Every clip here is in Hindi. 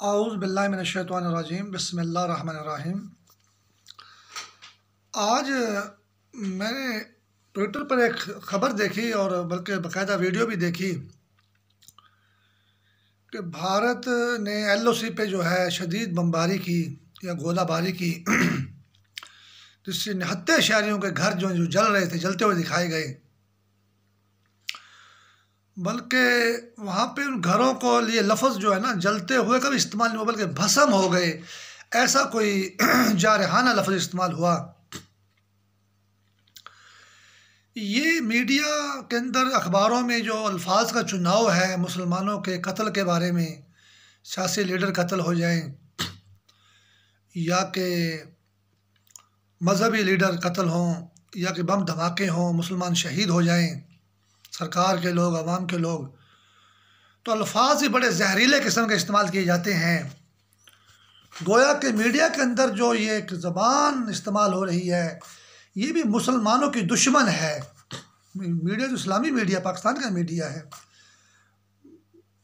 आऊज़ बिल्लाहि मिनश्शैतानिर्रजीम बिस्मिल्लाहिर्रहमानिर्रहीम। आज मैंने ट्विटर पर एक ख़बर देखी और बल्कि बाकायदा वीडियो भी देखी कि भारत ने एलओसी पे जो है शदीद बमबारी की या गोलाबारी की जिससे निहत्ते शहरियों के घर जो जल रहे थे, जलते हुए दिखाए गए। बल्कि वहाँ पे उन घरों को लिए लफ्ज़ जो है ना, जलते हुए का भी इस्तेमाल नहीं हुआ बल्कि भस्म हो गए, ऐसा कोई जारहाना लफ्ज़ इस्तेमाल हुआ। ये मीडिया के अंदर अखबारों में जो अल्फाज का चुनाव है मुसलमानों के कत्ल के बारे में, सियासी लीडर कत्ल हो जाएं या कि मजहबी लीडर कत्ल हों या कि बम धमाके हों, मुसलमान शहीद हो जाएं, सरकार के लोग, आवाम के लोग, तो अल्फाज ही बड़े जहरीले किस्म के इस्तेमाल किए जाते हैं। गोया कि मीडिया के अंदर जो ये एक ज़बान इस्तेमाल हो रही है, ये भी मुसलमानों की दुश्मन है। मीडिया जो इस्लामी मीडिया, पाकिस्तान का मीडिया है।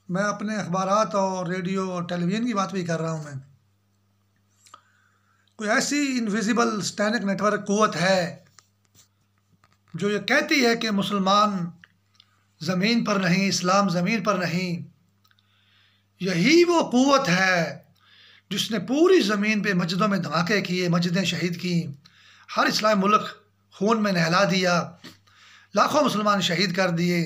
मैं अपने अखबारात और रेडियो और टेलीविज़न की बात भी कर रहा हूँ। मैं कोई ऐसी इनविजिबल स्टैटिक नेटवर्क क़ुव्वत है जो ये कहती है कि मुसलमान ज़मीन पर नहीं, इस्लाम ज़मीन पर नहीं। यही वो क़ुव्वत है जिसने पूरी ज़मीन पे मस्जिदों में धमाके किए, मस्जिदें शहीद की, हर इस्लामी मुल्क खून में नहला दिया, लाखों मुसलमान शहीद कर दिए।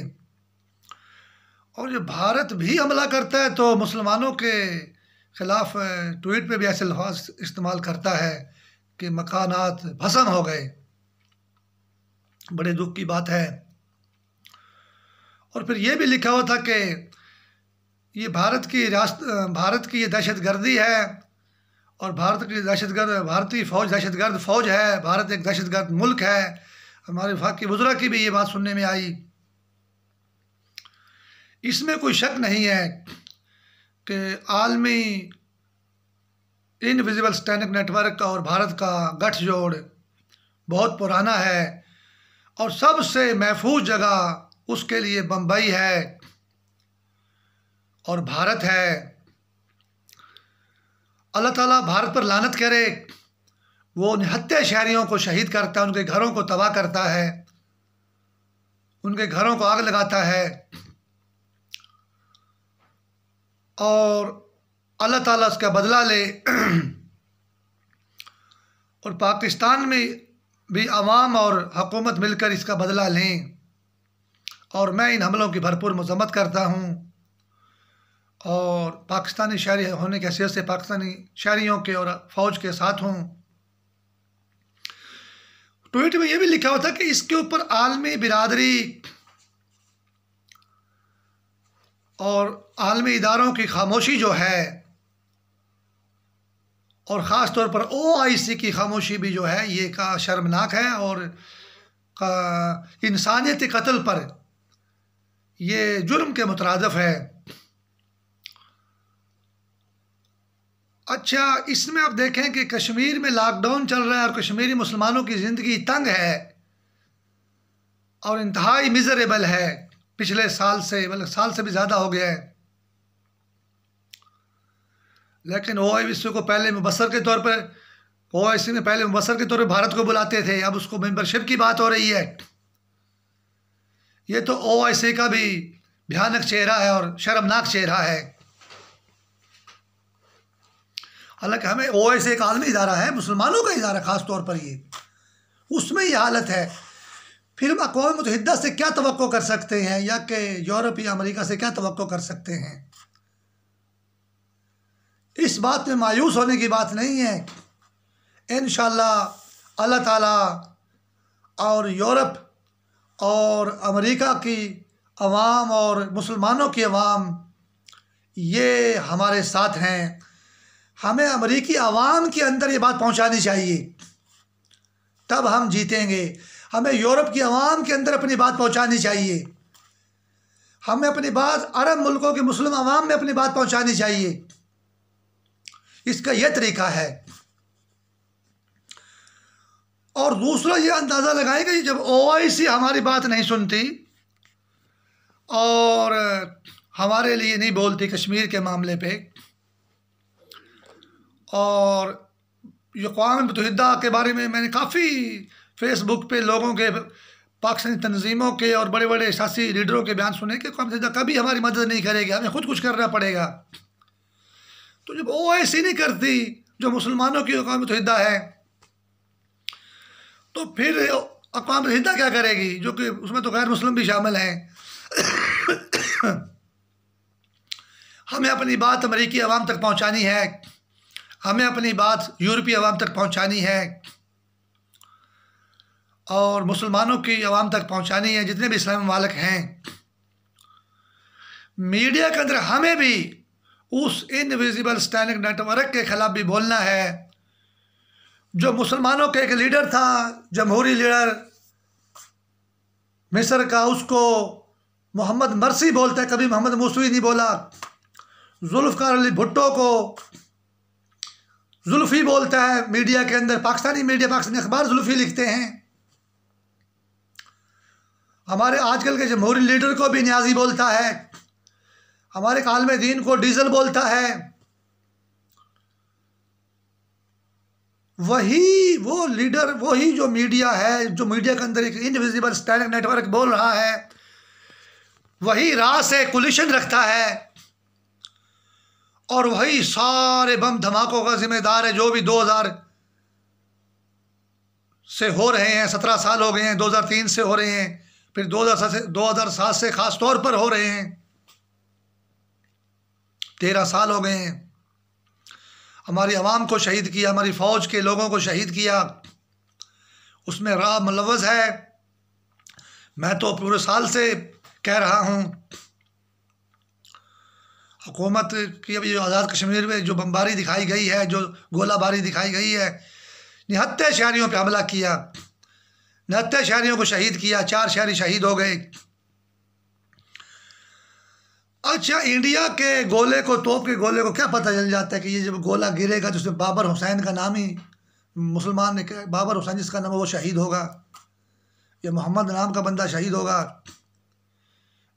और जब भारत भी हमला करता है तो मुसलमानों के ख़िलाफ़ ट्वीट पे भी ऐसे लफ्ज़ इस्तेमाल करता है कि मकानात भस्म हो गए। बड़े दुख की बात है। और फिर ये भी लिखा हुआ था कि ये भारत की ये दहशतगर्दी है और भारतीय फ़ौज दहशतगर्द फ़ौज है, भारत एक दहशतगर्द मुल्क है। हमारे वफाकी वज़रा की भी ये बात सुनने में आई। इसमें कोई शक नहीं है कि आलमी इनविजिबल स्टैटिक नेटवर्क और भारत का गठजोड़ बहुत पुराना है और सबसे महफूज जगह उसके लिए बम्बई है और भारत है। अल्लाह ताला भारत पर लानत करे, वो निहत्ते शहरियों को शहीद करता है, उनके घरों को तबाह करता है, उनके घरों को आग लगाता है। और अल्लाह ताला उसका बदला ले और पाकिस्तान में भी अवाम और हुकूमत मिलकर इसका बदला लें। और मैं इन हमलों की भरपूर मज़म्मत करता हूँ और पाकिस्तानी शहरी होने की हैसियत से पाकिस्तानी शहरियों के और फ़ौज के साथ हूँ। ट्वीट में यह भी लिखा हुआ था कि इसके ऊपर आलमी बिरादरी और आलमी इदारों की खामोशी जो है और ख़ास तौर पर OIC की खामोशी भी जो है ये का शर्मनाक है और इंसानियती कत्ल पर ये जुर्म के मुतरादिफ है। अच्छा, इसमें आप देखें कि कश्मीर में लॉकडाउन चल रहा है और कश्मीरी मुसलमानों की ज़िंदगी तंग है और इंतहाई मिज़रेबल है। पिछले साल से मतलब साल से भी ज़्यादा हो गया है। लेकिन OIC को पहले मुबस्सर के तौर पर OIC में पहले मुबस्सर के तौर पर भारत को बुलाते थे, अब उसको मेंबरशिप की बात हो रही है। ये तो OIC का भी भयानक चेहरा है और शर्मनाक चेहरा है। हालांकि हमें OIC एक आलमी इदारा है, मुसलमानों का इदारा ख़ास तौर पर, ये उसमें ये हालत है। फिर हम अक़वाम मुत्तहिदा से क्या तवक्को कर सकते हैं या कि यूरोप या अमेरिका से क्या तवक्को कर सकते हैं। इस बात में मायूस होने की बात नहीं है। इंशाअल्लाह अल्लाह ताला और यूरोप और अमेरिका की अवाम और मुसलमानों की अवाम ये हमारे साथ हैं। हमें अमेरिकी अवाम के अंदर ये बात पहुंचानी चाहिए, तब हम जीतेंगे। हमें यूरोप की अवाम के अंदर अपनी बात पहुंचानी चाहिए। हमें अपनी बात अरब मुल्कों के मुस्लिम अवाम में अपनी बात पहुंचानी चाहिए। इसका यह तरीका है। और दूसरा ये अंदाज़ा लगाएं कि जब OIC हमारी बात नहीं सुनती और हमारे लिए नहीं बोलती कश्मीर के मामले पे, और ये अक़वाम मुत्तहिदा के बारे में मैंने काफ़ी फेसबुक पे लोगों के, पाकिस्तानी तंजीमों के और बड़े बड़े सियासी लीडरों के बयान सुने कि अक़वाम मुत्तहिदा कभी हमारी मदद नहीं करेगी, हमें खुद कुछ करना पड़ेगा। तो जब OIC नहीं करती, जो मुसलमानों की अक़वाम मुत्तहिदा है, तो फिर अक़वाम मुत्तहिदा क्या करेगी, जो कि उसमें तो गैर मुस्लिम भी शामिल हैं। हमें अपनी बात अमेरिकी अवाम तक पहुँचानी है, हमें अपनी बात यूरोपीय अवाम तक पहुँचानी है और मुसलमानों की अवाम तक पहुँचानी है, जितने भी इस्लामी ममालिक हैं। मीडिया के अंदर हमें भी उस इनविजिबल स्टैंडिंग नेटवर्क के ख़िलाफ़ भी बोलना है, जो मुसलमानों के एक लीडर था, जमहूरी लीडर मिस्र का, उसको मोहम्मद मरसी बोलता है, कभी मोहम्मद मूसवी नहीं बोला। जुल्फ़िकार अली भुट्टो को जुल्फ़ी बोलता है मीडिया के अंदर, पाकिस्तानी मीडिया, पाकिस्तानी अखबार जुल्फ़ी लिखते हैं। हमारे आजकल के जमहूरी लीडर को भी न्याजी बोलता है, हमारे आलिम दीन को डीजल बोलता है। वही वो लीडर, वही जो मीडिया है, जो मीडिया के अंदर एक इनविजिबल स्टैंडिंग नेटवर्क बोल रहा है, वही राह से कोलिशन रखता है और वही सारे बम धमाकों का जिम्मेदार है, जो भी 2000 से हो रहे हैं। 17 साल हो गए हैं, 2003 से हो रहे हैं, फिर 2007 से ख़ास तौर पर हो रहे हैं, 13 साल हो गए हैं। हमारी आवाम को शहीद किया, हमारी फ़ौज के लोगों को शहीद किया, उसमें राह मुलव्वस है। मैं तो पूरे साल से कह रहा हूँ, हुकूमत की अभी जो आज़ाद कश्मीर में जो बमबारी दिखाई गई है, जो गोलाबारी दिखाई गई है, निहत्ते शहरियों पर हमला किया, निहत्ते शहरियों को शहीद किया, 4 शहरी शहीद हो गए। अच्छा, इंडिया के गोले को, तोप के गोले को क्या पता चल जाता है कि ये जब गोला गिरेगा तो उसमें बाबर हुसैन का नाम ही, मुसलमान ने, बाबर हुसैन जिसका नाम है वो शहीद होगा, या मोहम्मद नाम का बंदा शहीद होगा,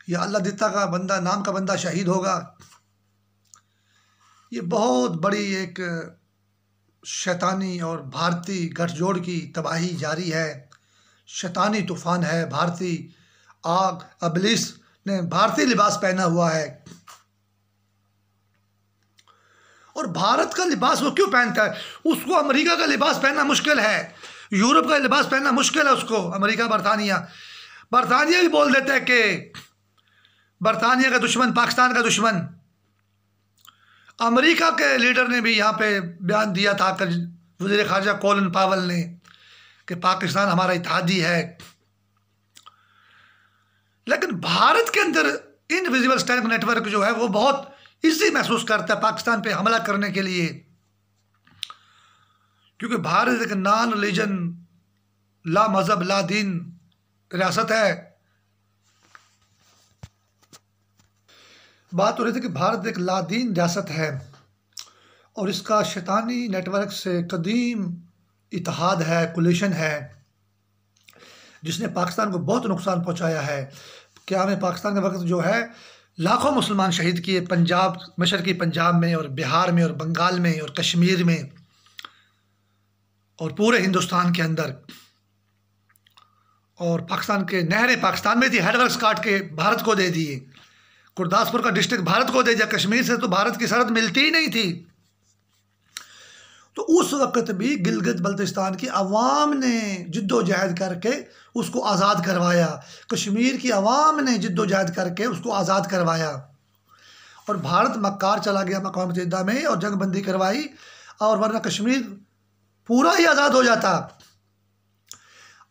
या अल्लाह दित्ता का बंदा, नाम का बंदा शहीद होगा। ये बहुत बड़ी एक शैतानी और भारतीय गठजोड़ की तबाही जारी है, शैतानी तूफ़ान है। भारतीय आग, इब्लीस ने भारतीय लिबास पहना हुआ है। और भारत का लिबास वो क्यों पहनता है? उसको अमेरिका का लिबास पहनना मुश्किल है, यूरोप का लिबास पहनना मुश्किल है उसको। अमेरिका, बरतानिया भी बोल देता है कि बरतानिया का दुश्मन पाकिस्तान का दुश्मन। अमेरिका के लीडर ने भी यहाँ पे बयान दिया था, वज़ीर ख़ारजा कॉलिन पावेल ने, कि पाकिस्तान हमारा इत्तेहादी है। लेकिन भारत के अंदर इनविजिबल स्टैंडिंग नेटवर्क जो है वो बहुत इजी महसूस करता है पाकिस्तान पे हमला करने के लिए, क्योंकि भारत एक नॉन रिलीजन, ला मज़हब ला दीन रियासत है। बात हो रही थी कि भारत एक लादीन रियासत है और इसका शैतानी नेटवर्क से कदीम इत्तेहाद है, कोलिशन है, जिसने पाकिस्तान को बहुत नुकसान पहुंचाया है। क्या में पाकिस्तान के वक्त जो है लाखों मुसलमान शहीद किए, पंजाब, मशरक़ी पंजाब में और बिहार में और बंगाल में और कश्मीर में और पूरे हिंदुस्तान के अंदर। और पाकिस्तान के नहरें पाकिस्तान में थी, हेडवर्क्स काट के भारत को दे दिए, गुरदासपुर का डिस्ट्रिक्ट भारत को दे दिया, कश्मीर से तो भारत की सरहद मिलती ही नहीं थी। तो उस वक़्त भी गिलगित बल्तिस्तान की अवाम ने जिद्दोजहद करके उसको आज़ाद करवाया, कश्मीर की अवाम ने जिद्दोजहद करके उसको आज़ाद करवाया। और भारत मक्कार चला गया अक़वाम मुत्तहिदा में और जंगबंदी करवाई, और वरना कश्मीर पूरा ही आज़ाद हो जाता।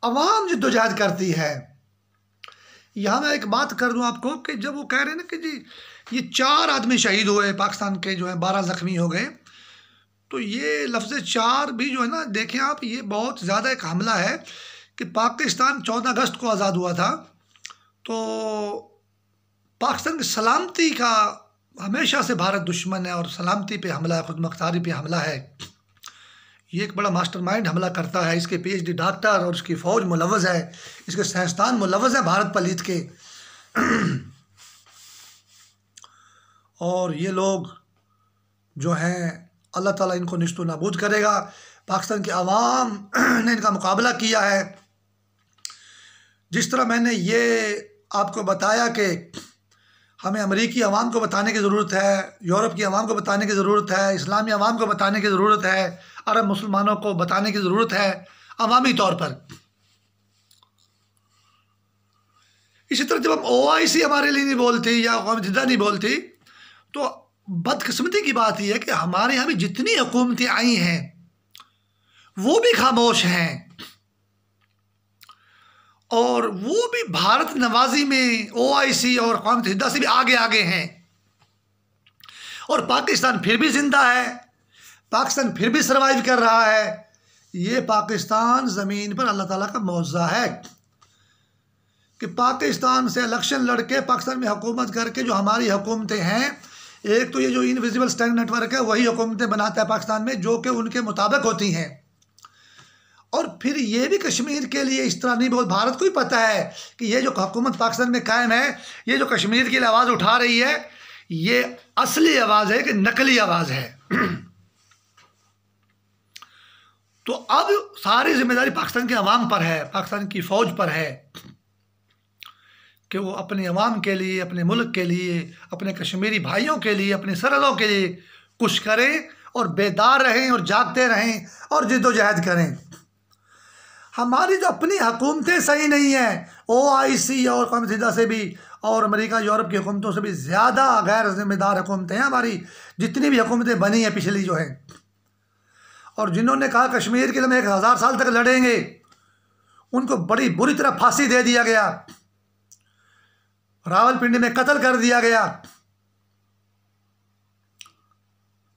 अवाम जिद्दोजहद करती है। यहाँ मैं एक बात कर दूँ आपको कि जब वो कह रहे हैं ना कि जी ये 4 आदमी शहीद हुए, पाकिस्तान के जो है 12 ज़ख्मी हो गए, तो ये लफ्ज़ 4 भी जो है ना, देखें आप, ये बहुत ज़्यादा एक हमला है कि पाकिस्तान 14 अगस्त को आज़ाद हुआ था, तो पाकिस्तान की सलामती का हमेशा से भारत दुश्मन है और सलामती पे हमला है, खुद मुख्तारी पे हमला है। ये एक बड़ा मास्टरमाइंड हमला करता है, इसके PhD डॉक्टर और इसकी फ़ौज मुलव्वज़ है, इसके साइंसदान मुलव्वज़ है भारत पलीत के। और ये लोग जो हैं अल्लाह ताला इनको निश्तो नाबूद करेगा। पाकिस्तान के अवाम ने इनका मुकाबला किया है। जिस तरह मैंने ये आपको बताया कि हमें अमरीकी अवाम को बताने की ज़रूरत है, यूरोप की अवाम को बताने की ज़रूरत है, इस्लामी अवाम को बताने की ज़रूरत है, अरब मुसलमानों को बताने की ज़रूरत है अवामी तौर पर। इसी तरह जब हम OIC हमारे लिए नहीं बोलती या अक़वाम मुत्तहिदा नहीं बोलती, तो बदकिस्मती की बात यह है कि हमारे यहाँ भी जितनी हुकूमतें आई हैं वो भी खामोश हैं और वो भी भारत नवाजी में OIC और अक़वाम मुत्तहिदा से भी आगे आगे हैं। और पाकिस्तान फिर भी ज़िंदा है, पाकिस्तान फिर भी सर्वाइव कर रहा है। ये पाकिस्तान ज़मीन पर अल्लाह ताला का मौज़ा है कि पाकिस्तान से इलेक्शन लड़के पाकिस्तान में हुकूमत करके जो हमारी हुकूमतें हैं, एक तो ये जो इनविजिबल स्टैंडिंग नेटवर्क है वही हुकूमतें बनाता है पाकिस्तान में जो कि उनके मुताबिक होती हैं। और फिर ये भी कश्मीर के लिए इस तरह नहीं बोल, भारत को ही पता है कि ये जो हुकूमत पाकिस्तान में कायम है, ये जो कश्मीर के लिए आवाज़ उठा रही है, ये असली आवाज़ है कि नकली आवाज़ है। तो अब सारी जिम्मेदारी पाकिस्तान के अवाम पर है, पाकिस्तान की फ़ौज पर है कि वो अपने अवाम के लिए, अपने मुल्क के लिए, अपने कश्मीरी भाइयों के लिए, अपनी सरहदों के लिए कुछ करें और बेदार रहें और जागते रहें और जिद्दोजहद करें। हमारी जो अपनी हुकूमतें सही नहीं हैं, OIC और अक़वाम मुत्तहिदा से भी और अमेरिका यूरोप की हुकूमतों से भी ज़्यादा गैर ज़िम्मेदार हुकूमतें हैं हमारी, जितनी भी हुकूमतें बनी हैं पिछली जो हैं। और जिन्होंने कहा कश्मीर के लिए हम 1000 साल तक लड़ेंगे, उनको बड़ी बुरी तरह फांसी दे दिया गया, रावलपिंडी में कत्ल कर दिया गया।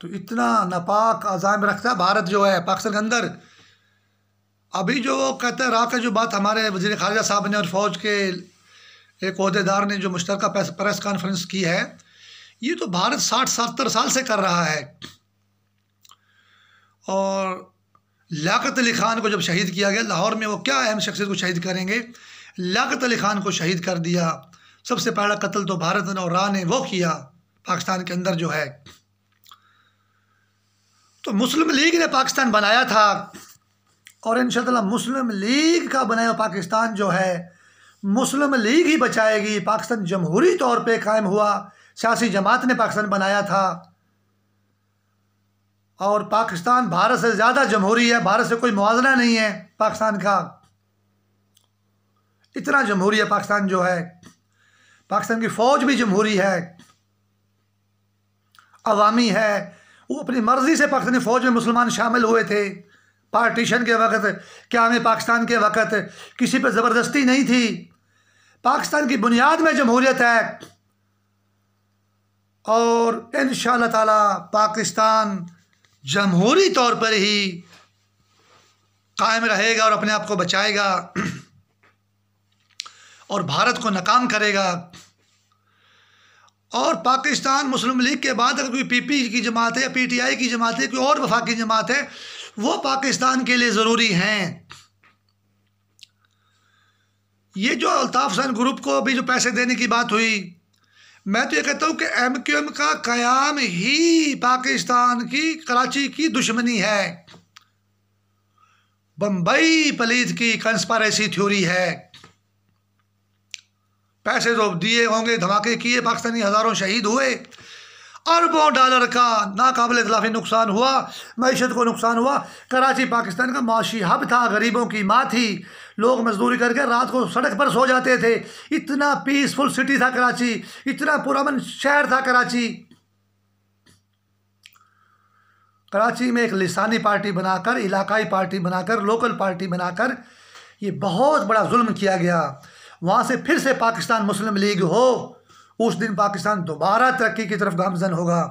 तो इतना नापाक अज़ाइम रखता है भारत जो है पाकिस्तान के अंदर। अभी जो कहते हैं रात का जो बात हमारे वज़ीर ख़ारिजा साहब ने और फ़ौज के एक ओहदेदार ने जो मुश्तरका प्रेस कॉन्फ्रेंस की है, ये तो भारत 60-70 साल से कर रहा है। और लियाकत अली ख़ान को जब शहीद किया गया लाहौर में, वो क्या अहम शख्सियत को शहीद करेंगे, लियाकत अली ख़ान को शहीद कर दिया। सबसे पहला कत्ल तो भारत और राह ने वो किया पाकिस्तान के अंदर जो है। तो मुस्लिम लीग ने पाकिस्तान बनाया था और इंशाअल्लाह मुस्लिम लीग का बनाया पाकिस्तान जो है मुस्लिम लीग ही बचाएगी। पाकिस्तान जमहूरी तौर पे कायम हुआ, सियासी जमात ने पाकिस्तान बनाया था और पाकिस्तान भारत से ज़्यादा जमहूरी है, भारत से कोई मुआवजा नहीं है पाकिस्तान का, इतना जमहूरी है पाकिस्तान जो है। पाकिस्तान की फ़ौज भी जमहूरी है, अवामी है। वो अपनी मर्ज़ी से पाकिस्तानी फ़ौज में मुसलमान शामिल हुए थे पार्टीशन के वक़्त, क्या हमें पाकिस्तान के वक़्त किसी पर ज़बरदस्ती नहीं थी। पाकिस्तान की बुनियाद में जमहूरियत है और इंशाअल्लाह ताला पाकिस्तान जमहूरी तौर पर ही कायम रहेगा और अपने आप को बचाएगा और भारत को नाकाम करेगा। और पाकिस्तान मुस्लिम लीग के बाद अगर कोई PP की जमात है या PTI की जमात है, कोई और वफाकी जमात है, वो पाकिस्तान के लिए ज़रूरी हैं। ये जो अल्ताफ़ हुसैन ग्रुप को अभी जो पैसे देने की बात हुई, मैं तो ये कहता हूँ कि MQM का क़याम ही पाकिस्तान की कराची की दुश्मनी है, बम्बई पलीद की कंस्पायरेसी थ्योरी है। पैसे तो दिए होंगे, धमाके किए, पाकिस्तानी हज़ारों शहीद हुए, अरबों डॉलर का नाकाबिल इतलाफ़ी नुकसान हुआ, मईशत को नुकसान हुआ। कराची पाकिस्तान का माशी हब था, गरीबों की माँ थी, लोग मजदूरी करके रात को सड़क पर सो जाते थे। इतना पीसफुल सिटी था कराची, इतना पुरअमन शहर था कराची। कराची में एक लिसानी पार्टी बनाकर, इलाकाई पार्टी बनाकर, लोकल पार्टी बनाकर ये बहुत बड़ा जुल्म किया गया। वहाँ से फिर से पाकिस्तान मुस्लिम लीग हो, उस दिन पाकिस्तान दोबारा तरक्की की तरफ गामजन होगा।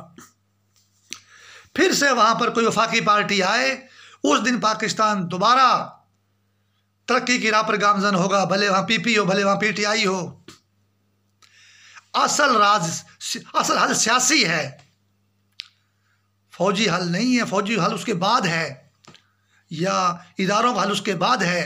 फिर से वहाँ पर कोई वफाकी पार्टी आए, उस दिन पाकिस्तान दोबारा तरक्की की राह पर गामजन होगा, भले वहाँ PP हो, भले वहाँ PTI हो। असल हल सियासी है, फौजी हल नहीं है। फौजी हल उसके बाद है या इदारों का हल उसके बाद है।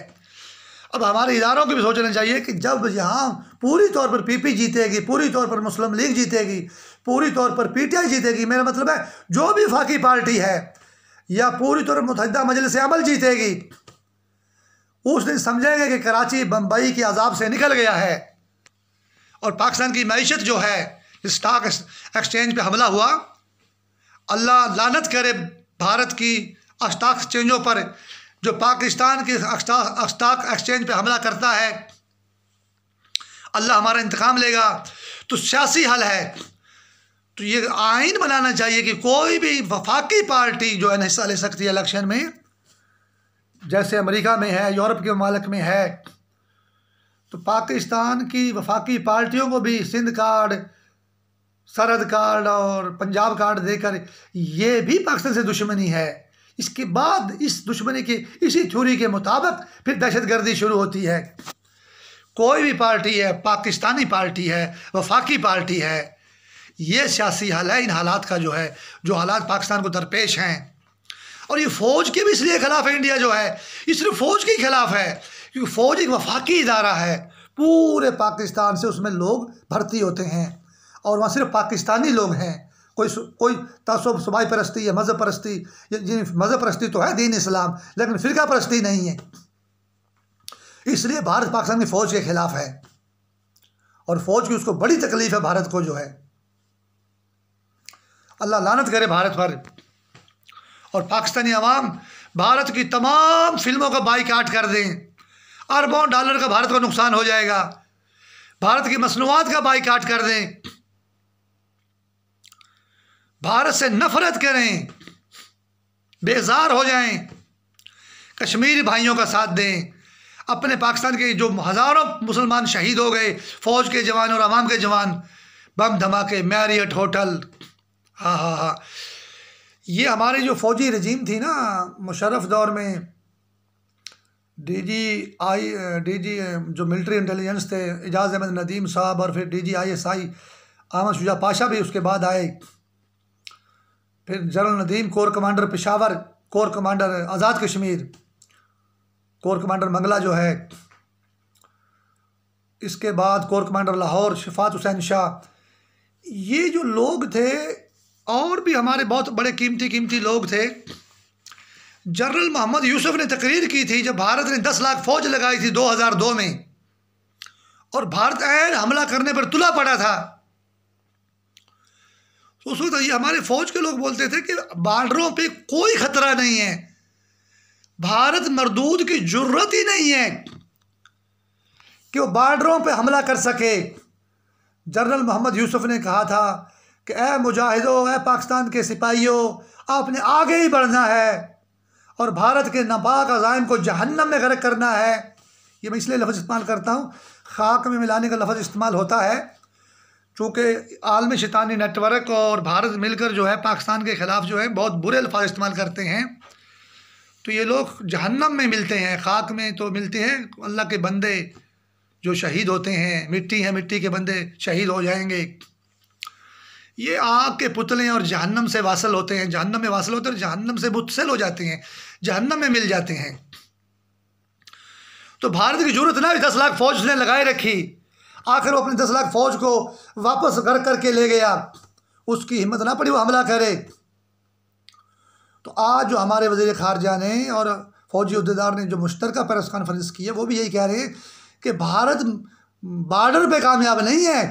अब हमारे इदारों को भी सोचना चाहिए कि जब यहाँ पूरी तौर पर PP जीतेगी, पूरी तौर पर मुस्लिम लीग जीतेगी, पूरी तौर पर पीटीआई जीतेगी, मेरा मतलब है जो भी वफाकी पार्टी है, या पूरी तौर पर मुत्तहिदा मजलिस अमल जीतेगी, उस दिन समझेंगे कि कराची बम्बई के अजाब से निकल गया है। और पाकिस्तान की मईशत जो है, स्टॉक एक्सचेंज पे हमला हुआ, अल्लाह लानत करे भारत की स्टॉक एक्सचेंजों पर। जो पाकिस्तान के स्टॉक एक्सचेंज पे हमला करता है, अल्लाह हमारा इंतकाम लेगा। तो सियासी हल है, तो ये आइन बनाना चाहिए कि कोई भी वफाकी पार्टी जो है हिस्सा ले सकती है इलेक्शन में, जैसे अमेरिका में है, यूरोप के ममालिक में है। तो पाकिस्तान की वफाकी पार्टियों को भी सिंध कार्ड, सरहद कार्ड और पंजाब कार्ड देकर, ये भी पाकिस्तान से दुश्मनी है। इसके बाद इस दुश्मनी की इसी थ्योरी के मुताबिक फिर दहशतगर्दी शुरू होती है। कोई भी पार्टी है, पाकिस्तानी पार्टी है, वफाकी पार्टी है, ये सियासी हल है इन हालात का, जो है जो हालात पाकिस्तान को दरपेश हैं। और ये फ़ौज के भी इसलिए ख़िलाफ़ है इंडिया जो है, ये सिर्फ फ़ौज के खिलाफ़ है क्योंकि फ़ौज एक वफाकी इदारा है, पूरे पाकिस्तान से उसमें लोग भर्ती होते हैं और वहाँ सिर्फ पाकिस्तानी लोग हैं। कोई तासुब, सुबाई परस्ती या मज़हब परस्ती, मज़हब परस्ती तो है दीन इस्लाम, लेकिन फ़िरका परस्ती नहीं है। इसलिए भारत पाकिस्तान की फ़ौज के ख़िलाफ़ है और फ़ौज की उसको बड़ी तकलीफ़ है भारत को, जो है अल्लाह लानत करे भारत पर। और पाकिस्तानी अवाम भारत की तमाम फिल्मों का बाइकाट कर दें, अरबों डॉलर का भारत को नुकसान हो जाएगा। भारत की मसनूआत का बाइकाट कर दें, भारत से नफरत करें, बेजार हो जाएं, कश्मीरी भाइयों का साथ दें। अपने पाकिस्तान के जो हज़ारों मुसलमान शहीद हो गए, फ़ौज के जवान और अवाम के जवान, बम धमाके, मैरियट होटल, हाँ, ये हमारी जो फ़ौजी रजीम थी ना मुशर्रफ दौर में, डीजी जो मिलिट्री इंटेलिजेंस थे एजाज़ अहमद नदीम साहब, और फिर डीजी ISI अहमद शुजा पाशा भी उसके बाद आए, फिर general Nadeem corps commander Peshawar, corps commander Azad Kashmir, corps commander Mangla जो है, इसके बाद कोर कमांडर लाहौर शफात हुसैन शाह। ये जो लोग थे और भी हमारे बहुत बड़े कीमती लोग थे। जनरल मोहम्मद यूसुफ ने तकरीर की थी जब भारत ने 10 लाख फ़ौज लगाई थी 2002 में, और भारत ऐन हमला करने पर तुला पड़ा था। तो उस वक्त ये हमारे फ़ौज के लोग बोलते थे कि बॉर्डरों पे कोई ख़तरा नहीं है, भारत मरदूद की ज़रूरत ही नहीं है कि वो बॉर्डरों पे हमला कर सके। जनरल मोहम्मद यूसुफ ने कहा था कि ए मुजाहिदों, ए पाकिस्तान के सिपाहियों, आपने आगे ही बढ़ना है और भारत के नापाक अज़ाइम को जहन्नम में गर्क करना है। ये मैं इसलिए लफ्ज़ इस्तेमाल करता हूँ, खाक में मिलाने का लफ्ज़ इस्तेमाल होता है चूँकि आलमी शैतानी नेटवर्क और भारत मिलकर जो है पाकिस्तान के ख़िलाफ़ जो है बहुत बुरे अल्फाज इस्तेमाल करते हैं। तो ये लोग जहन्नम में मिलते हैं, खाक में तो मिलते हैं अल्लाह के बंदे जो शहीद होते हैं, मिट्टी है, मिट्टी के बंदे शहीद हो जाएंगे। ये आग के पुतले और जहन्नम से वासल होते हैं, जहन्नम में वासल होते हैं और जहन्नम से मुत्सिल हो जाते हैं, जहन्नम में मिल जाते हैं। तो भारत की जरूरत ना भी 10 लाख फ़ौज ने लगाए रखी, आखिर वो अपनी 10 लाख फ़ौज को वापस घर करके ले गया, उसकी हिम्मत ना पड़ी वो हमला करे। तो आज जो हमारे वज़ीर ख़ारजा ने और फ़ौजी अहदेदार ने जो मुश्तरका प्रेस कॉन्फ्रेंस की है, वो भी यही कह रहे हैं कि भारत बॉर्डर पे कामयाब नहीं है,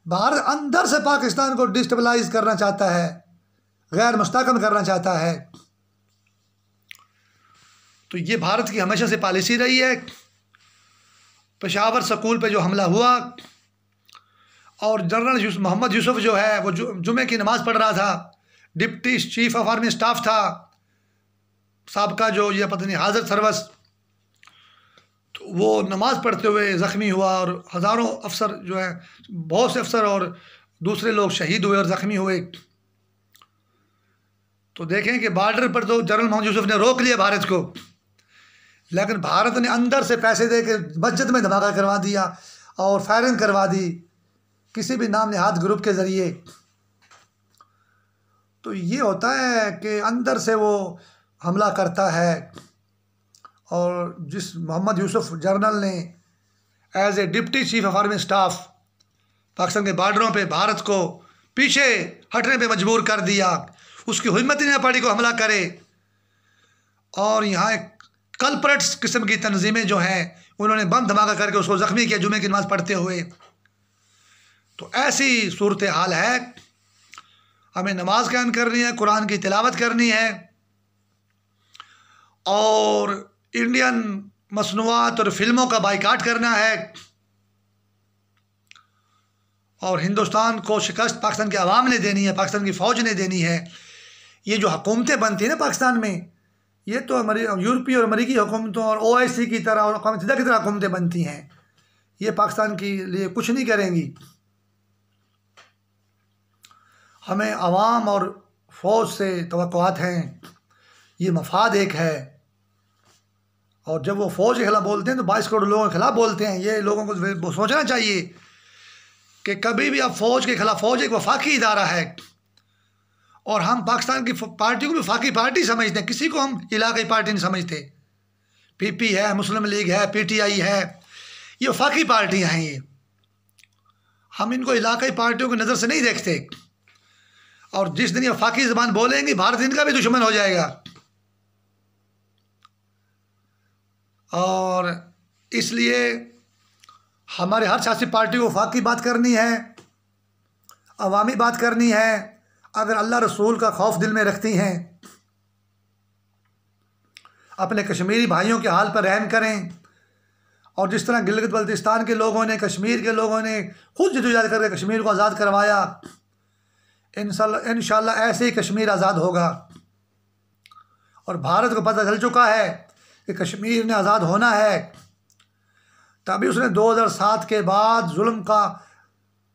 भारत अंदर से पाकिस्तान को डिस्टेबलाइज करना चाहता है, गैर मुस्तहकम करना चाहता है। तो ये भारत की हमेशा से पॉलिसी रही है। पेशावर स्कूल पे जो हमला हुआ और जनरल मोहम्मद यूसुफ जो है वो जुमे की नमाज़ पढ़ रहा था, deputy chief of army staff था साबका, जो ये पता नहीं हाजिर सर्वस, तो वो नमाज़ पढ़ते हुए ज़ख्मी हुआ और हज़ारों अफसर जो है, बहुत से अफसर और दूसरे लोग शहीद हुए और ज़ख्मी हुए। तो देखें कि बॉर्डर पर तो जनरल मोहम्मद यूसुफ ने रोक लिया भारत को, लेकिन भारत ने अंदर से पैसे दे के मस्जिद में धमाका करवा दिया और फायरिंग करवा दी किसी भी नाम नहाद ग्रुप के ज़रिए। तो ये होता है कि अंदर से वो हमला करता है। और जिस मोहम्मद यूसुफ जनरल ने as a deputy chief of army staff Pakistan के बॉर्डरों पे भारत को पीछे हटने पे मजबूर कर दिया। उसकी हिम्मत ही नहीं पड़ी को हमला करे। और यहाँ एक कल्प्रेट्स किस्म की तंजीमें जो हैं उन्होंने बम धमाका करके उसको ज़ख्मी किया जुमे की नमाज़ पढ़ते हुए। तो ऐसी सूरत हाल है। हमें नमाज कायम करनी है, कुरान की तिलावत करनी है और इंडियन मसनूआत और फिल्मों का बाइकाट करना है और हिंदुस्तान को शिकस्त पाकिस्तान की आवाम ने देनी है, पाकिस्तान की फ़ौज ने देनी है। ये जो हुकूमतें बनती हैं ना पाकिस्तान में, ये तो यूरोपीय और अमेरिकी हुकूमतों और OIC की तरह और अक़वाम मुत्तहिदा की तरह हुकूमतें बनती हैं। ये पाकिस्तान के लिए कुछ नहीं करेंगी। हमें आवाम और फ़ौज से तवक्कुआत हैं, ये मफाद एक है। और जब वो फ़ौज के खिलाफ बोलते हैं तो 22 करोड़ लोगों के खिलाफ बोलते हैं। ये लोगों को सोचना चाहिए कि कभी भी अब फ़ौज के खिलाफ, फ़ौज एक वफाकी इदारा है और हम पाकिस्तान की पार्टी को भी वफाकी पार्टी समझते हैं, किसी को हम इलाकाई पार्टी नहीं समझते। PP है, मुस्लिम लीग है, PTI है, ये वफाकी पार्टियाँ हैं। ये हम इनको इलाकाई पार्टियों की नज़र से नहीं देखते। और जिस दिन ये वफाकी ज़बान बोलेंगे भारत इनका भी दुश्मन हो जाएगा। और इसलिए हमारे हर सियासी पार्टी को वफाकी बात करनी है, अवामी बात करनी है। अगर अल्लाह रसूल का खौफ दिल में रखती हैं, अपने कश्मीरी भाइयों के हाल पर रहम करें। और जिस तरह गिलगित बल्तिस्तान के लोगों ने, कश्मीर के लोगों ने खुद जदोजहद करके कश्मीर को आज़ाद करवाया, इंशाअल्लाह ऐसे ही कश्मीर आज़ाद होगा। और भारत को पता चल चुका है कि कश्मीर ने आज़ाद होना है, तभी उसने 2007 के बाद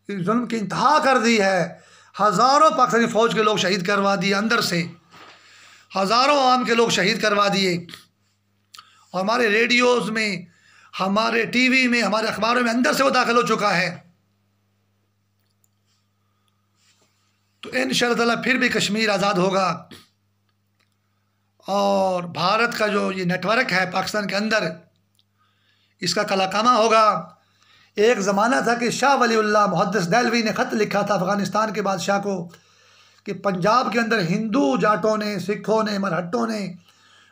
जुल्म की इंतहा कर दी है। हज़ारों पाकिस्तानी फ़ौज के लोग शहीद करवा दिए, अंदर से हज़ारों आवाम के लोग शहीद करवा दिए। और हमारे रेडियोज़ में, हमारे TV में, हमारे अखबारों में अंदर से वो दाखिल हो चुका है। तो इंशाअल्लाह ताला फिर भी कश्मीर आज़ाद होगा। और भारत का जो ये नेटवर्क है पाकिस्तान के अंदर, इसका कलाकामा होगा। एक ज़माना था कि शाह वलीउल्लाह मुहद्दिस देहलवी ने ख़त लिखा था अफ़गानिस्तान के बादशाह को कि पंजाब के अंदर हिंदू जाटों ने, सिखों ने, मरहट्टों ने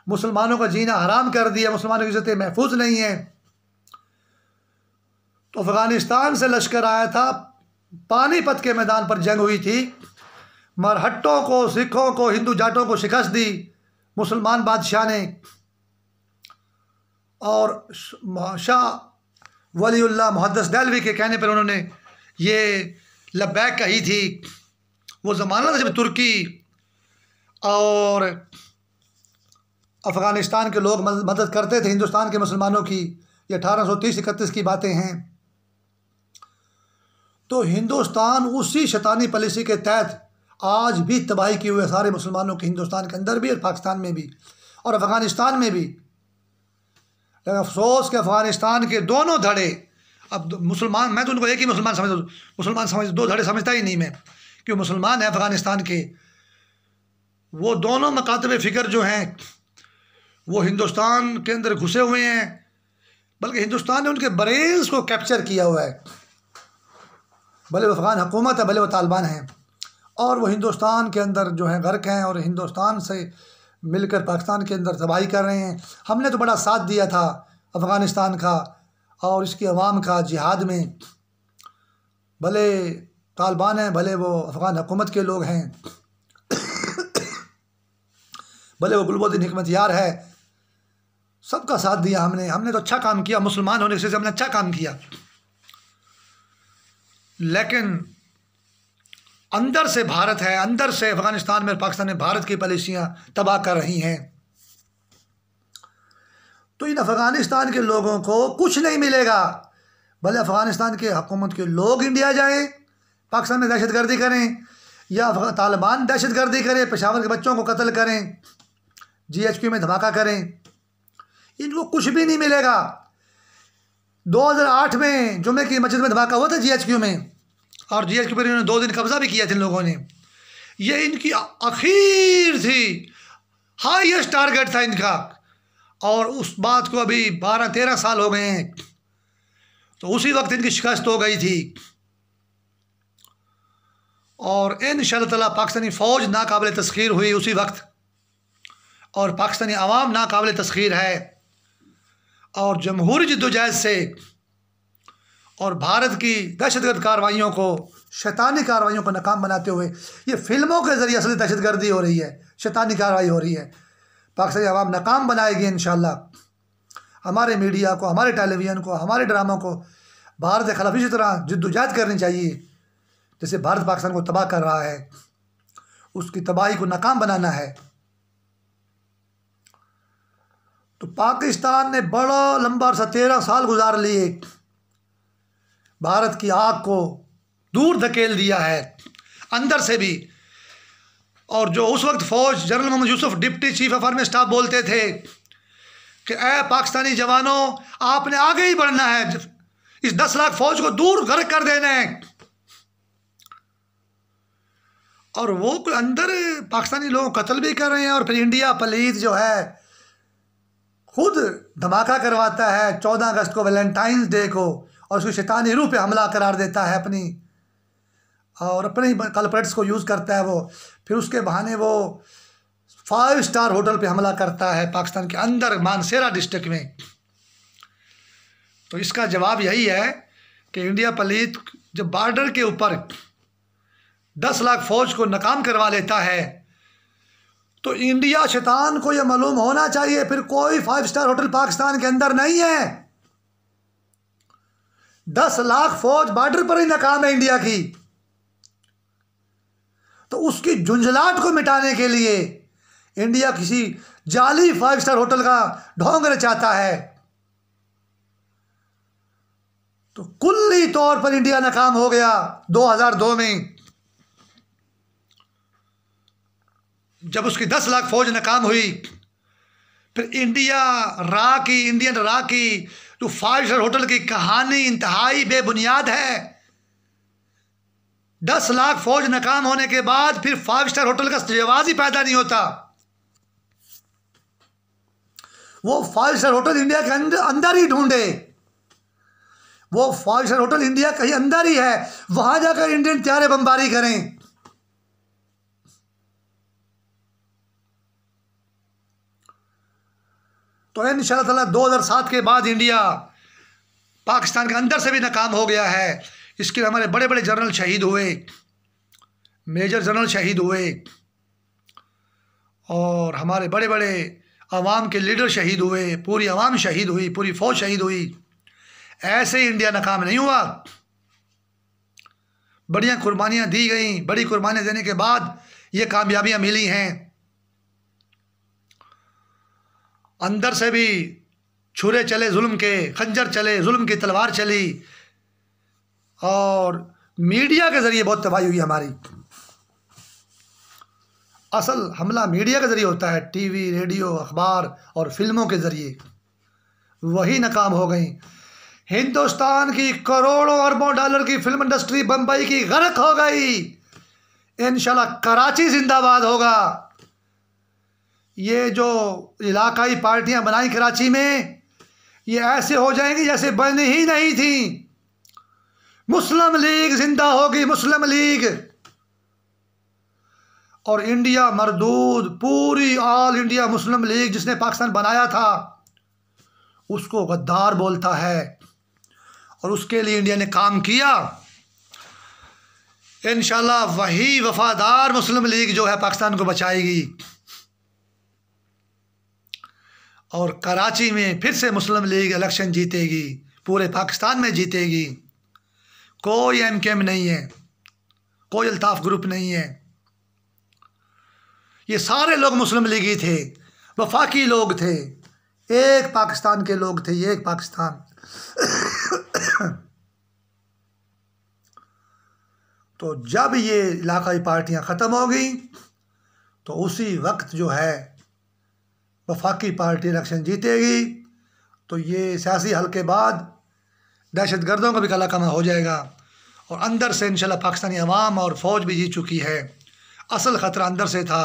मुसलमानों का जीना हराम कर दिया, मुसलमानों की इज़्ज़तें महफूज नहीं है। तो अफ़गानिस्तान से लश्कर आया था, पानीपत के मैदान पर जंग हुई थी, मरहट्टों को, सिखों को, हिंदू जाटों को शिकस्त दी मुसलमान बादशाह ने। और शाह वलीउल्लाह मुहद्दिस देहलवी के कहने पर उन्होंने ये लब्बैक कही थी। वो ज़माना था जब तुर्की और अफ़गानिस्तान के लोग मदद करते थे हिंदुस्तान के मुसलमानों की। ये 1830-31 की बातें हैं। तो हिंदुस्तान उसी शैतानी पॉलिसी के तहत आज भी तबाही किए हुए सारे मुसलमानों के, हिंदुस्तान के अंदर भी और पाकिस्तान में भी और अफ़गानिस्तान में भी। लेकिन अफसोस के अफ़गानिस्तान के दोनों धड़े, अब मुसलमान, मैं तो उनको एक ही मुसलमान समझ, दो धड़े समझता ही नहीं मैं, क्यों मुसलमान है अफ़गानिस्तान के। वो दोनों मकातब फ़िक्र जो हैं वो हिंदुस्तान के अंदर घुसे हुए हैं, बल्कि हिंदुस्तान ने उनके ब्रेन्स को कैप्चर किया हुआ है। भले वो अफ़गान हुकूमत है, भले वो तालिबान हैं, और वो हिंदुस्तान के अंदर जो है गर्क हैं और हिंदुस्तान से मिलकर पाकिस्तान के अंदर तबाही कर रहे हैं। हमने तो बड़ा साथ दिया था अफ़गानिस्तान का और इसकी अवाम का जिहाद में। भले तालिबान हैं, भले वो अफ़गान हुकूमत के लोग हैं, भले वो गुलबुद्दीन हिकमतयार है, सबका साथ दिया हमने तो अच्छा काम किया। मुसलमान होने से हमने अच्छा काम किया। लेकिन अंदर से भारत है, अंदर से अफ़गानिस्तान में, पाकिस्तान में भारत की पॉलिसियाँ तबाह कर रही हैं। तो इन अफ़गानिस्तान के लोगों को कुछ नहीं मिलेगा। भले अफ़गानिस्तान के हुकूमत के लोग इंडिया जाएं, पाकिस्तान में दहशतगर्दी करें, या तालिबान दहशतगर्दी करें, पेशावर के बच्चों को कत्ल करें, GHQ में धमाका करें, इनको कुछ भी नहीं मिलेगा। 2008 में जुमे की मस्जिद में धमाका हुआ था GHQ में, और GHQ पर इन्होंने 2 दिन कब्जा भी किया था इन लोगों ने। ये इनकी आखिर थी, हाईएस्ट टारगेट था इनका, और उस बात को अभी 12-13 साल हो गए हैं। तो उसी वक्त इनकी शिकस्त हो गई थी। और इंशाअल्लाह ताला पाकिस्तानी फ़ौज नाकाबिल तस्खीर हुई उसी वक्त, और पाकिस्तानी अवाम नाकाबिल तस्खीर है। और जमहूरी जद्दोजहद से और भारत की दहशतगर्द कार्रवाइयों को, शैतानी कार्रवाइयों को नाकाम बनाते हुए, ये फिल्मों के ज़रिए असली दहशतगर्दी हो रही है, शैतानी कार्रवाई हो रही है, पाकिस्तानी अवाम नाकाम बनाएगी इंशाअल्लाह। हमारे मीडिया को, हमारे टेलीविज़न को, हमारे ड्रामों को भारत के खिलाफ इसी तरह जद्दोजहद करनी चाहिए जैसे भारत पाकिस्तान को तबाह कर रहा है, उसकी तबाही को नाकाम बनाना है। तो पाकिस्तान ने बड़ा लंबा अर्सा 13 साल गुजार लिए, भारत की आग को दूर धकेल दिया है अंदर से भी। और जो उस वक्त फ़ौज general Mohammad Yusuf deputy chief of army staff बोलते थे कि ए पाकिस्तानी जवानों, आपने आगे ही बढ़ना है, इस 10 लाख फ़ौज को दूर गर्क कर देना है। और वो अंदर पाकिस्तानी लोग कत्ल भी कर रहे हैं, और फिर इंडिया पलीत जो है खुद धमाका करवाता है 14 अगस्त को, वैलेंटाइंस डे को, और उसकी शैतानी रूह पे हमला करार देता है अपनी, और अपने कल्प्रेट्स को यूज़ करता है वो। फिर उसके बहाने वो 5 स्टार होटल पे हमला करता है पाकिस्तान के अंदर, मानसेरा डिस्ट्रिक्ट में। तो इसका जवाब यही है कि इंडिया पलीत जब बॉर्डर के ऊपर 10 लाख फ़ौज को नाकाम करवा लेता है, तो इंडिया शैतान को यह मालूम होना चाहिए फिर कोई 5 स्टार होटल पाकिस्तान के अंदर नहीं है। 10 लाख फ़ौज बॉर्डर पर ही नाकाम है इंडिया की। तो उसकी झुंझलाहट को मिटाने के लिए इंडिया किसी जाली 5 स्टार होटल का ढोंग रचाता है। तो कुल्ली तौर पर इंडिया नाकाम हो गया 2002 में, जब उसकी 10 लाख फ़ौज नाकाम हुई। फिर इंडियन रा की जो 5 स्टार होटल की कहानी इंतहाई बेबुनियाद है। 10 लाख फ़ौज नाकाम होने के बाद फिर 5 स्टार होटल का जवाब ही पैदा नहीं होता। वो 5 स्टार होटल इंडिया के अंदर ही ढूंढे, वो 5 स्टार होटल इंडिया कहीं अंदर ही है, वहां जाकर इंडियन त्यारे बमबारी करें। तो इंशाअल्लाह ताला 2007 के बाद इंडिया पाकिस्तान के अंदर से भी नाकाम हो गया है। इसके हमारे बड़े बड़े जनरल शहीद हुए, मेजर जनरल शहीद हुए, और हमारे बड़े बड़े अवाम के लीडर शहीद हुए, पूरी अवाम शहीद हुई, पूरी फ़ौज शहीद हुई। ऐसे ही इंडिया नाकाम नहीं हुआ, बढ़िया कुर्बानियाँ दी गई, बड़ी कुर्बानियाँ देने के बाद ये कामयाबियाँ मिली हैं। अंदर से भी छुरे चले जुल्म के, खंजर चले, जुल्म की तलवार चली, और मीडिया के ज़रिए बहुत तबाही हुई हमारी। असल हमला मीडिया के ज़रिए होता है, टीवी, रेडियो, अखबार और फिल्मों के ज़रिए, वही नाकाम हो गई। हिंदुस्तान की करोड़ों अरबों डॉलर की फिल्म इंडस्ट्री बम्बई की गर्क हो गई। इंशाल्लाह कराची जिंदाबाद होगा। ये जो इलाकाई पार्टियां बनाई कराची में, ये ऐसे हो जाएंगी जैसे बनी ही नहीं थी। मुस्लिम लीग जिंदा होगी, मुस्लिम लीग। और इंडिया मरदूद, पूरी ऑल इंडिया मुस्लिम लीग जिसने पाकिस्तान बनाया था उसको गद्दार बोलता है, और उसके लिए इंडिया ने काम किया। इंशाल्लाह वही वफादार मुस्लिम लीग जो है पाकिस्तान को बचाएगी, और कराची में फिर से मुस्लिम लीग इलेक्शन जीतेगी, पूरे पाकिस्तान में जीतेगी। कोई एमकेएम नहीं है, कोई अल्ताफ ग्रुप नहीं है, ये सारे लोग मुस्लिम लीगी थे, वफाकी लोग थे, एक पाकिस्तान के लोग थे, एक पाकिस्तान। तो जब ये इलाकाई पार्टियां ख़त्म हो गई तो उसी वक्त जो है वफाकी पार्टी इलेक्शन जीतेगी। तो ये सियासी हल के बाद दहशत गर्दों का भी काला कमा हो जाएगा, और अंदर से इंशाल्लाह पाकिस्तानी अवाम और फ़ौज भी जीत चुकी है। असल ख़तरा अंदर से था,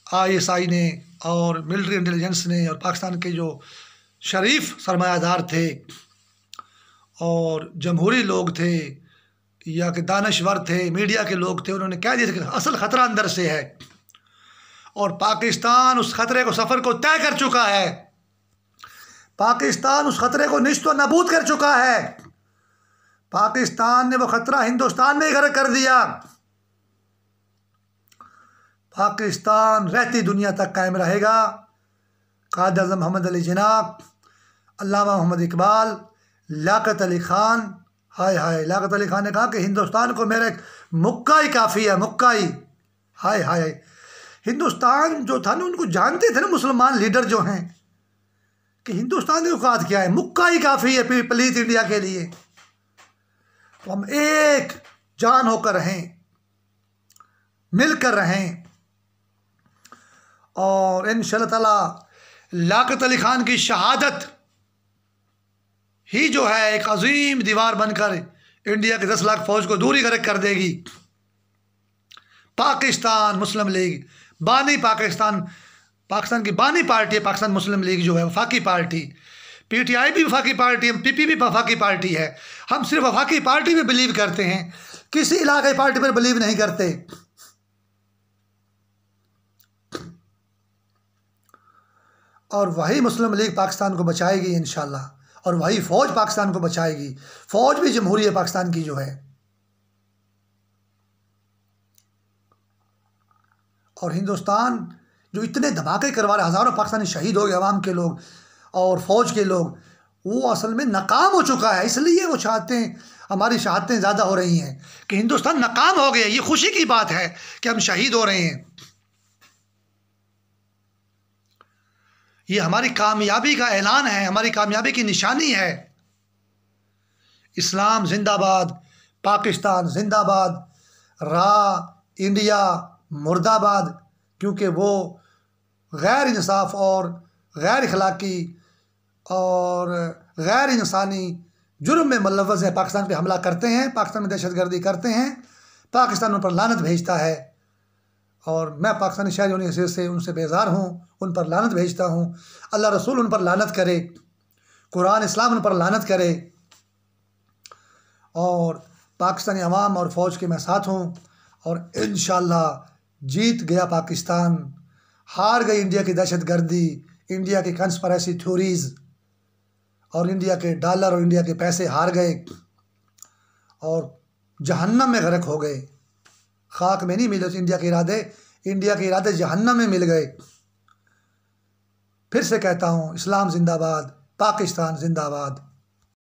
ISI ने और मिलिट्री इंटेलिजेंस ने और पाकिस्तान के जो शरीफ सरमायादार थे और जमहूरी लोग थे, या कि दानश्वर थे, मीडिया के लोग थे, उन्होंने कह दिया कि असल ख़तरा अंदर से है और पाकिस्तान उस ख़तरे को सफ़र को तय कर चुका है। पाकिस्तान उस ख़तरे को निश्तो नबूद कर चुका है। पाकिस्तान ने वो ख़तरा हिंदुस्तान में ही गर्क कर दिया। पाकिस्तान रहती दुनिया तक कायम रहेगा। कायद आज़म मोहम्मद अली जिन्ना, अल्लामा मोहम्मद इकबाल, लियाकत अली ख़ान, हाय हाय, लियाकत अली ख़ान ने कहा कि हिंदुस्तान को मेरा एक मुक्का ही काफ़ी है, मुक्का ही। हाय हाय, हिंदुस्तान जो था ना, उनको जानते थे ना मुसलमान लीडर जो हैं कि हिंदुस्तान की औकात क्या है, मुक्का ही काफ़ी है पलीत इंडिया के लिए। तो हम एक जान होकर रहें, मिलकर रहें और इंशाअल्लाह ताला लियाकत अली ख़ान की शहादत ही जो है एक अजीम दीवार बनकर इंडिया के 10 लाख फौज को दूरी गर्क कर देगी। पाकिस्तान मुस्लिम लीग बानी, पाकिस्तान की बानी पार्टी है। पाकिस्तान मुस्लिम लीग जो है वफाकी पार्टी, PTI भी वफाकी पार्टी है, PP भी वफाकी पार्टी है। हम सिर्फ वफाकी पार्टी में बिलीव करते हैं, किसी इलाके पार्टी पर बिलीव नहीं करते। और वही मुस्लिम लीग पाकिस्तान को बचाएगी इंशाअल्लाह, और वही फ़ौज पाकिस्तान को बचाएगी। फ़ौज भी जमहूरियत पाकिस्तान की जो है। और हिंदुस्तान जो इतने धमाके करवा रहे, हज़ारों पाकिस्तानी शहीद हो गए, अवाम के लोग और फ़ौज के लोग, वो असल में नाकाम हो चुका है। इसलिए वो चाहते हैं, हमारी शहादतें ज़्यादा हो रही हैं कि हिंदुस्तान नाकाम हो गया। ये खुशी की बात है कि हम शहीद हो रहे हैं। ये हमारी कामयाबी का ऐलान है, हमारी कामयाबी की निशानी है। इस्लाम जिंदाबाद, पाकिस्तान जिंदाबाद, इंडिया मुर्दाबाद। क्योंकि वो गैर इंसाफ और गैर अखलाकी और गैर इंसानी जुर्म में मुलव्वस है। पाकिस्तान पे हमला करते हैं, पाकिस्तान में दहशतगर्दी करते हैं, पाकिस्तान उन पर लानत भेजता है। और मैं पाकिस्तानी शहरी होने की हैसियत से उनसे बेजार हूँ, उन पर लानत भेजता हूँ। अल्लाह रसूल उन पर लानत करे, कुरान इस्लाम उन पर लानत करे। और पाकिस्तानी अवाम और फ़ौज के मैं साथ हूँ। और इंशाअल्लाह जीत गया पाकिस्तान, हार गई इंडिया की दहशतगर्दी, इंडिया की कंस्पिरेसी थ्योरीज़ और इंडिया के डॉलर और इंडिया के पैसे हार गए और जहन्नम में गर्क हो गए। खाक में नहीं मिले इंडिया के इरादे जहन्नम में मिल गए। फिर से कहता हूँ, इस्लाम जिंदाबाद, पाकिस्तान जिंदाबाद।